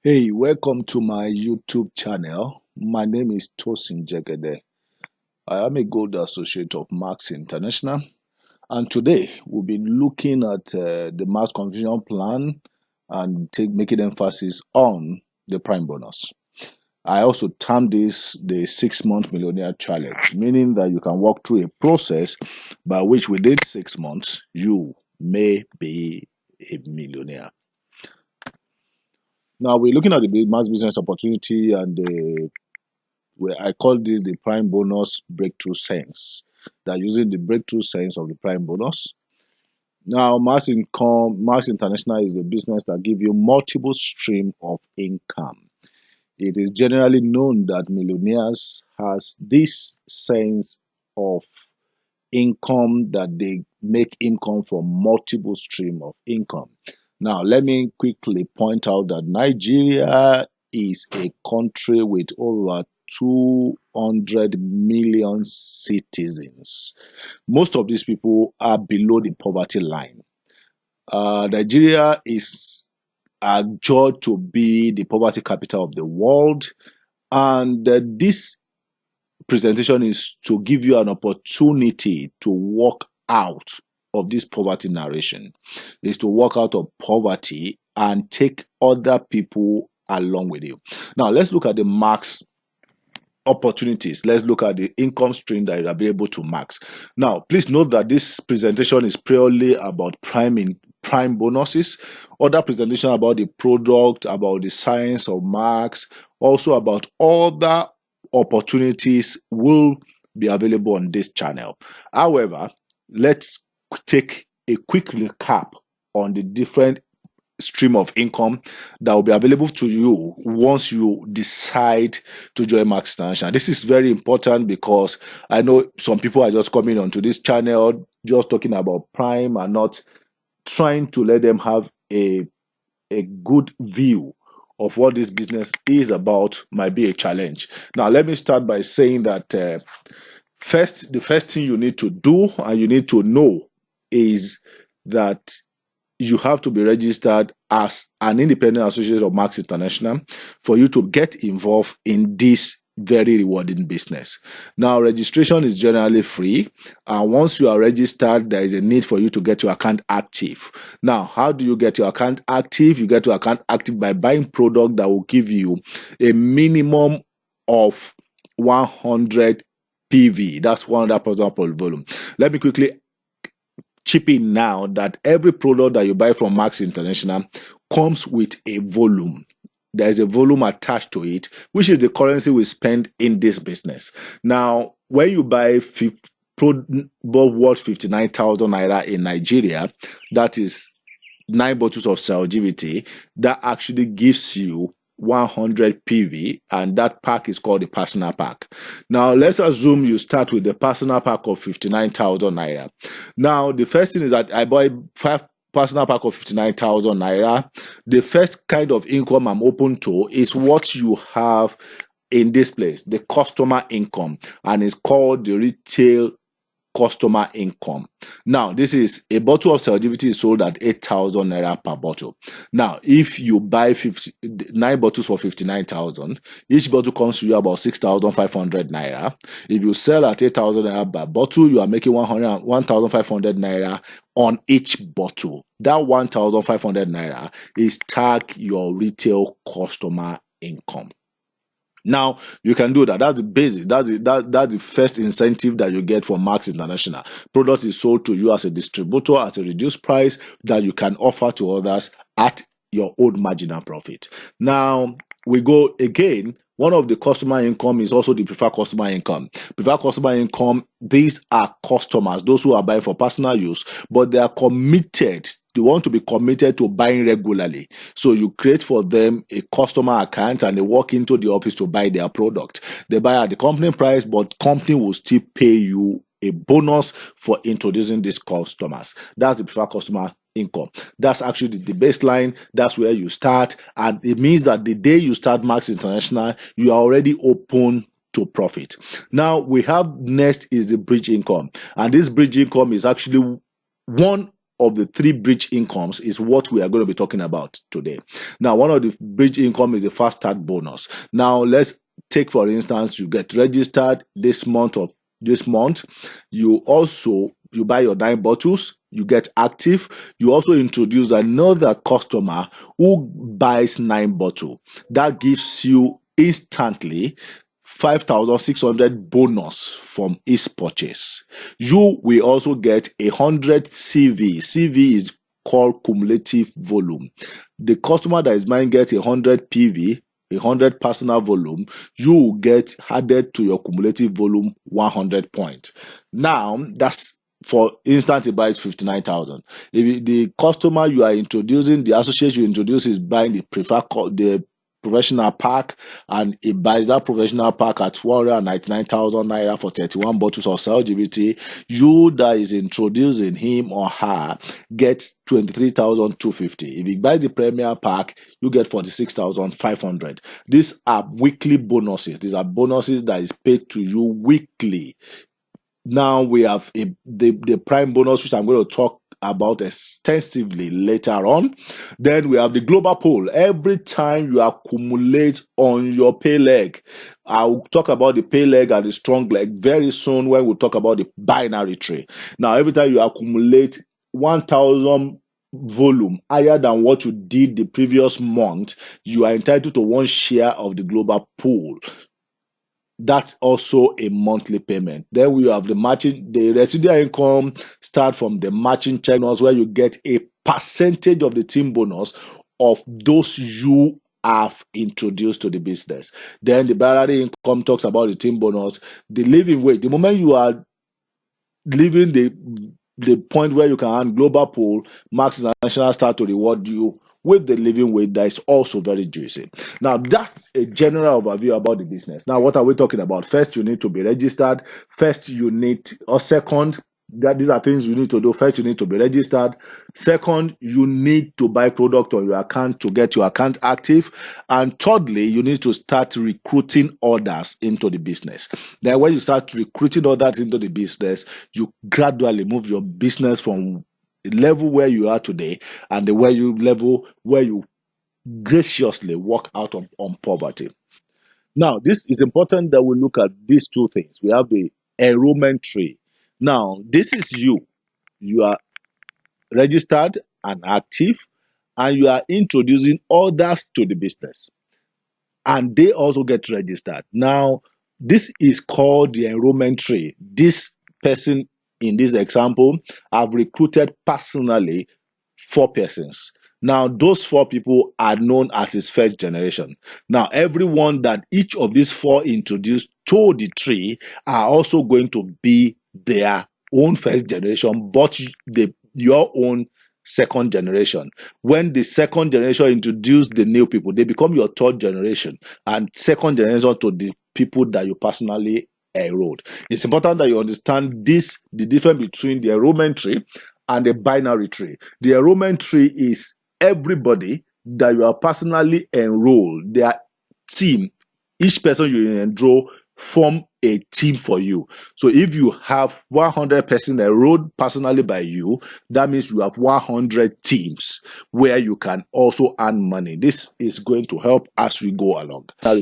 Hey, welcome to my YouTube channel. My name is Tosin Jegede. I am a Gold Associate of Max International, and today we'll be looking at the Max Confusion Plan and making emphasis on the Prime Bonus. I also term this the 6-month Millionaire Challenge, meaning that you can walk through a process by which within 6 months you may be a millionaire. Now we're looking at the mass business opportunity and where I call this the prime bonus breakthrough sense. They're using the breakthrough sense of the prime bonus. Now, Max International is a business that gives you multiple stream of income. It is generally known that millionaires has this sense of income that they make income from multiple stream of income. Now, let me quickly point out that Nigeria is a country with over 200 million citizens. Most of these people are below the poverty line. Nigeria is adjudged to be the poverty capital of the world, and this presentation is to give you an opportunity to walk out of this poverty narration, is to walk out of poverty and take other people along with you. Now, let's look at the Max opportunities. Let's look at the income stream that is available to Max. Now, please note that this presentation is purely about prime bonuses. Other presentation about the product, about the science of Max, also about other opportunities will be available on this channel. However, let's take a quick recap on the different stream of income that will be available to you once you decide to join Max International. This is very important because I know some people are just coming onto this channel just talking about prime and not trying to let them have a good view of what this business is about might be a challenge. Now, let me start by saying that the first thing you need to do and you need to know is that you have to be registered as an independent associate of Max International for you to get involved in this very rewarding business. Now, registration is generally free, and once you are registered, there is a need for you to get your account active. Now, how do you get your account active? You get your account active by buying product that will give you a minimum of 100 PV. That's 100% per volume. Let me quickly chip in now that every product that you buy from Max International comes with a volume. There is a volume attached to it, which is the currency we spend in this business. Now, when you buy product worth 59,000 naira in Nigeria, that is 9 bottles of Celgivity, that actually gives you 100 PV, and that pack is called the personal pack. Now, let's assume you start with the personal pack of 59,000 naira. Now, the first thing is that I buy 5 personal pack of 59,000 naira. The first kind of income I'm open to is what you have in this place, the customer income, and it's called the retail customer income. Now, this is a bottle of Celgivity is sold at 8,000 naira per bottle. Now, if you buy 9 bottles for 59,000, each bottle comes to you about 6,500 naira. If you sell at 8,000 naira per bottle, you are making 1,500 naira on each bottle. That 1,500 naira is tagged your retail customer income. Now, you can do that. That's the basic. That's the first incentive that you get from Max International. Product is sold to you as a distributor at a reduced price that you can offer to others at your own marginal profit. Now, we go again. One of the customer income is also the preferred customer income. Preferred customer income, these are customers, those who are buying for personal use, but they are committed. They want to be committed to buying regularly. So you create for them a customer account and they walk into the office to buy their product. They buy at the company price, but company will still pay you a bonus for introducing these customers. That's the preferred customer income. That's actually the baseline. That's where you start, and it means that the day you start Max International, you are already open to profit. Now, we have next is the bridge income, and this bridge income is actually one of the three bridge incomes is what we are going to be talking about today. Now, one of the bridge income is the fast start bonus. Now, let's take, for instance, you get registered this month. You buy your 9 bottles, you get active, you also introduce another customer who buys 9 bottles. That gives you instantly 5,600 bonus from each purchase. You will also get 100 CV. CV is called cumulative volume. The customer that is buying gets 100 PV, 100 personal volume. You will get added to your cumulative volume 100 points. Now, that's for instance, it buys 59,000. If the customer you are introducing, the associate you introduce is buying the professional pack, and it buys that professional pack at 199,000 naira for 31 bottles of cell GBT. You that is introducing him or her gets 23,250. If he buys the premier pack, you get 46,500. These are weekly bonuses. These are bonuses that is paid to you weekly. Now we have the prime bonus, which I'm going to talk about extensively later on. Then we have the global pool. Every time you accumulate on your pay leg, I'll talk about the pay leg and the strong leg very soon when we talk about the binary tree. Now, every time you accumulate 1,000 volume higher than what you did the previous month, you are entitled to 1 share of the global pool. That's also a monthly payment. Then we have the residual income start from the matching check bonus, where you get a percentage of the team bonus of those you have introduced to the business. Then the binary income talks about the team bonus, the living wage. The moment you are leaving the point where you can earn global pool, Max International start to reward you with the living wage. That is also very juicy. Now, that's a general overview about the business. Now, what are we talking about? First, you need to be registered. Second, these are things you need to do. First, you need to be registered. Second, you need to buy product on your account to get your account active. And thirdly, you need to start recruiting orders into the business. Then when you start recruiting orders into the business, you gradually move your business from the level where you are today and the level where you graciously walk out on poverty. Now, this is important that we look at these two things. We have the enrollment tree. Now, this is you. You are registered and active, and you are introducing others to the business, and they also get registered. Now, this is called the enrollment tree. This person in this example have recruited personally 4 persons. Now, those 4 people are known as his first generation. Now, everyone that each of these 4 introduced to the tree are also going to be their own first generation, but your own second generation. When the second generation introduce the new people, they become your third generation and second generation to the people that you personally enrolled. It's important that you understand the difference between the enrollment tree and the binary tree. The enrollment tree is everybody that you are personally enrolled. Their team, each person you enroll form a team for you. So if you have 100 persons enrolled personally by you, that means you have 100 teams where you can also earn money. This is going to help as we go along. Now,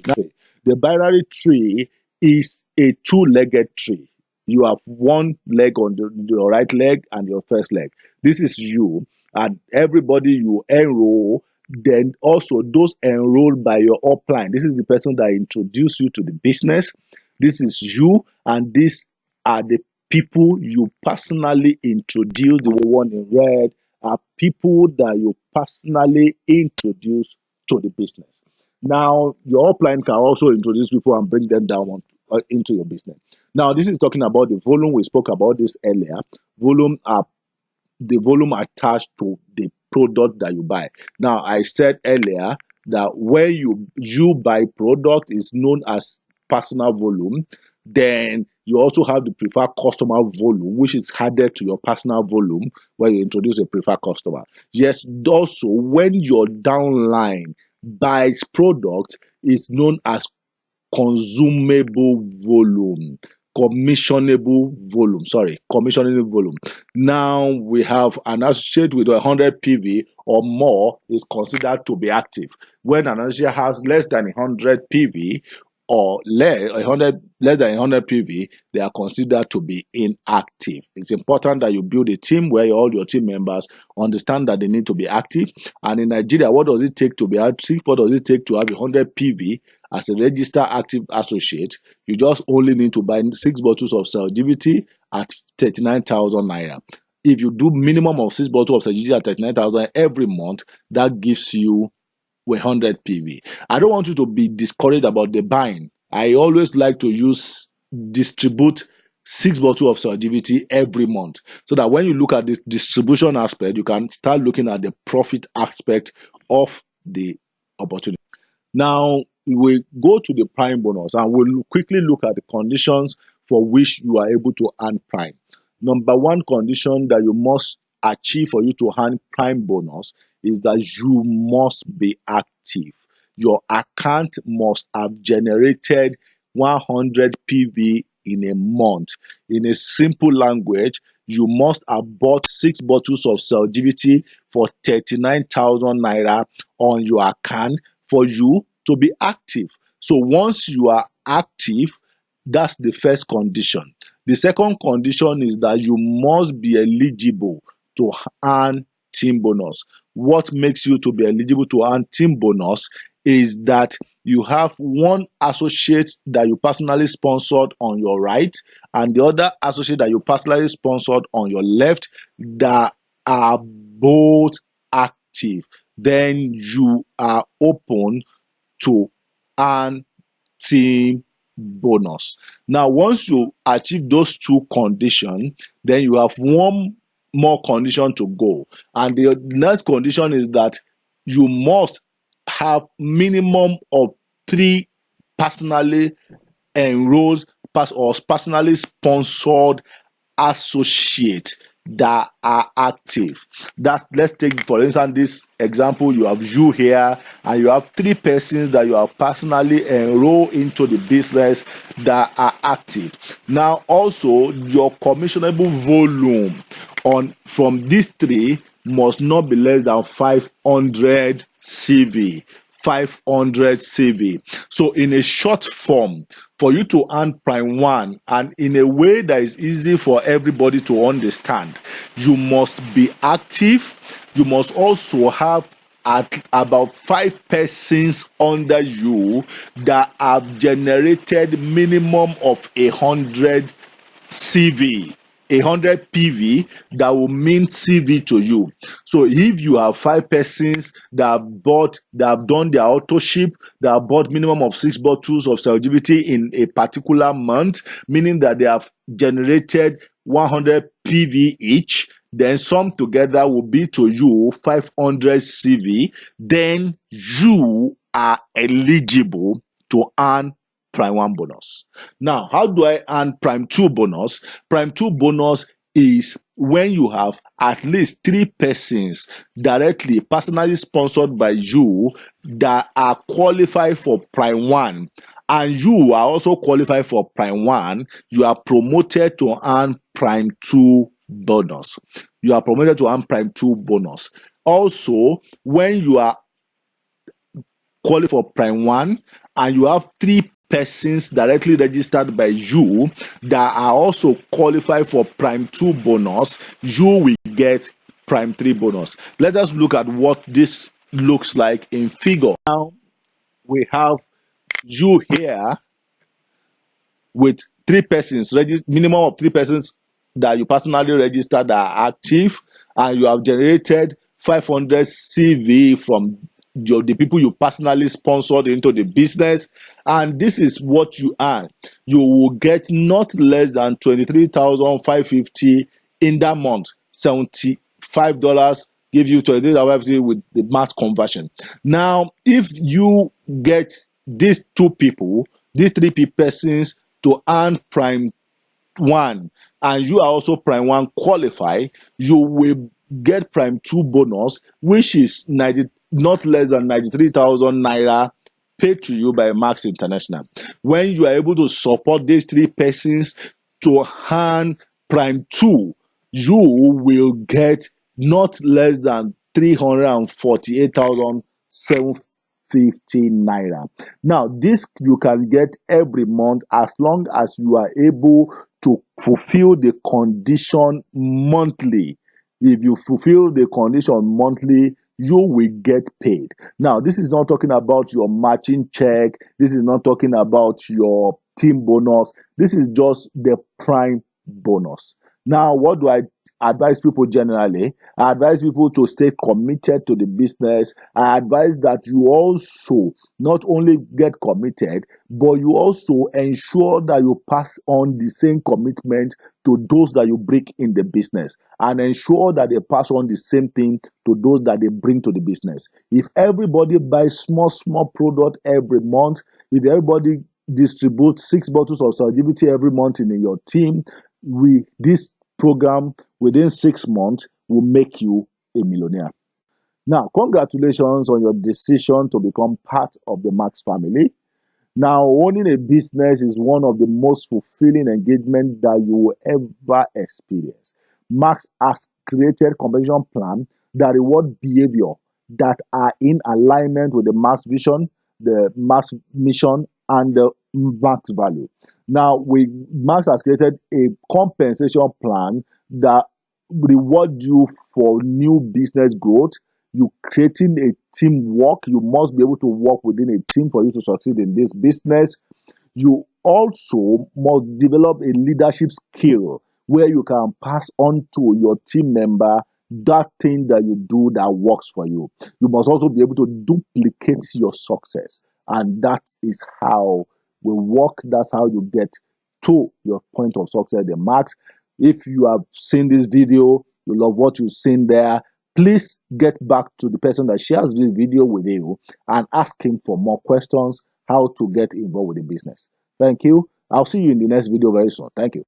the binary tree is a 2-legged tree. You have 1 leg on your right leg and your first leg. This is you, and everybody you enroll. Then also those enrolled by your upline. This is the person that introduced you to the business. This is you, and these are the people you personally introduce. The one in red are people that you personally introduce to the business. Now, your upline can also introduce people and bring them down into your business. Now, this is talking about the volume. We spoke about this earlier. The volume attached to the product that you buy. Now, I said earlier that when you buy product is known as personal volume. Then you also have the preferred customer volume, which is added to your personal volume when you introduce a preferred customer. Yes, also when your downline buys product, is known as consumable volume. commissionable volume. Commissionable volume. Now we have an associate with 100 PV or more is considered to be active. When an associate has less than 100 PV or less than 100 PV, they are considered to be inactive. It's important that you build a team where all your team members understand that they need to be active. And in Nigeria, what does it take to be active? What does it take to have 100 PV as a registered active associate? You just only need to buy 6 bottles of Celgivity at 39,000 naira. If you do minimum of 6 bottles of Celgivity at 39,000 every month, that gives you 100 PV. I don't want you to be discouraged about the buying. I always like to distribute 6 bottles of Celgivity every month, so that when you look at this distribution aspect, you can start looking at the profit aspect of the opportunity. Now we go to the prime bonus and we'll quickly look at the conditions for which you are able to earn prime. Number one condition that you must achieve for you to earn prime bonus is that you must be active. Your account must have generated 100 PV in a month. In a simple language, you must have bought 6 bottles of Celgivity for 39,000 naira on your account for you to be active. So once you are active, that's the first condition. The second condition is that you must be eligible to earn team bonus. What makes you to be eligible to earn team bonus is that you have one associate that you personally sponsored on your right and the other associate that you personally sponsored on your left that are both active. Then you are open to earn team bonus. Now, once you achieve those two conditions, then you have one more condition to go. And the next condition is that you must have minimum of 3 personally enrolled or personally sponsored associates that are active. That, let's take for instance this example. You have you here and you have 3 persons that you are personally enrolled into the business that are active. Now also your commissionable volume from these 3 must not be less than 500 CV. 500 CV. So in a short form, for you to earn prime 1 and in a way that is easy for everybody to understand, you must be active. You must also have at about 5 persons under you that have generated minimum of 100 CV. 100 PV that will mean CV to you. So if you have 5 persons that have done their auto ship, that have bought minimum of 6 bottles of Celgivity in a particular month, meaning that they have generated 100 PV each, then sum together will be to you 500 CV. Then you are eligible to earn prime 1 bonus. Now, how do I earn prime 2 bonus? Prime 2 bonus is when you have at least 3 persons directly, personally sponsored by you that are qualified for prime 1 and you are also qualified for prime 1, you are promoted to earn prime 2 bonus. You are promoted to earn prime 2 bonus. Also, when you are qualified for prime 1 and you have 3 persons directly registered by you that are also qualified for prime 2 bonus, you will get prime 3 bonus. Let us look at what this looks like in figure. Now we have you here with 3 persons, minimum of 3 persons that you personally registered that are active, and you have generated 500 CV from the people you personally sponsored into the business, and this is what you earn. You will get not less than 23,550 in that month. $75 give you 23,550 with the math conversion. Now, if you get these 2 people, these 3 persons to earn prime 1 and you are also prime 1 qualify, you will get prime 2 bonus, which is not less than 93,000 naira paid to you by Max International. When you are able to support these three persons to earn Prime 2, you will get not less than 348,750 naira. Now, this you can get every month as long as you are able to fulfill the condition monthly. If you fulfill the condition monthly, you will get paid. Now, this is not talking about your matching check. This is not talking about your team bonus. This is just the prime bonus. Now, what do I advise people generally? I advise people to stay committed to the business. I advise that you also not only get committed, but you also ensure that you pass on the same commitment to those that you bring in the business, and ensure that they pass on the same thing to those that they bring to the business. If everybody buys small product every month, if everybody distributes 6 bottles of Salgivity every month in your team, this program within 6 months will make you a millionaire. Now, congratulations on your decision to become part of the Max family. Now, owning a business is one of the most fulfilling engagement that you will ever experience. Max has created compensation plan that reward behavior that are in alignment with the Max vision, the Max mission, and the Max value. Now, Max has created a compensation plan that reward you for new business growth. You creating a teamwork. You must be able to work within a team for you to succeed in this business. You also must develop a leadership skill where you can pass on to your team member that thing that you do that works for you. You must also be able to duplicate your success. And that is how we work. That's how you get to your point of success, the Max. If you have seen this video, you love what you've seen there, please get back to the person that shares this video with you and ask him for more questions, how to get involved with the business. Thank you. I'll see you in the next video very soon. Thank you.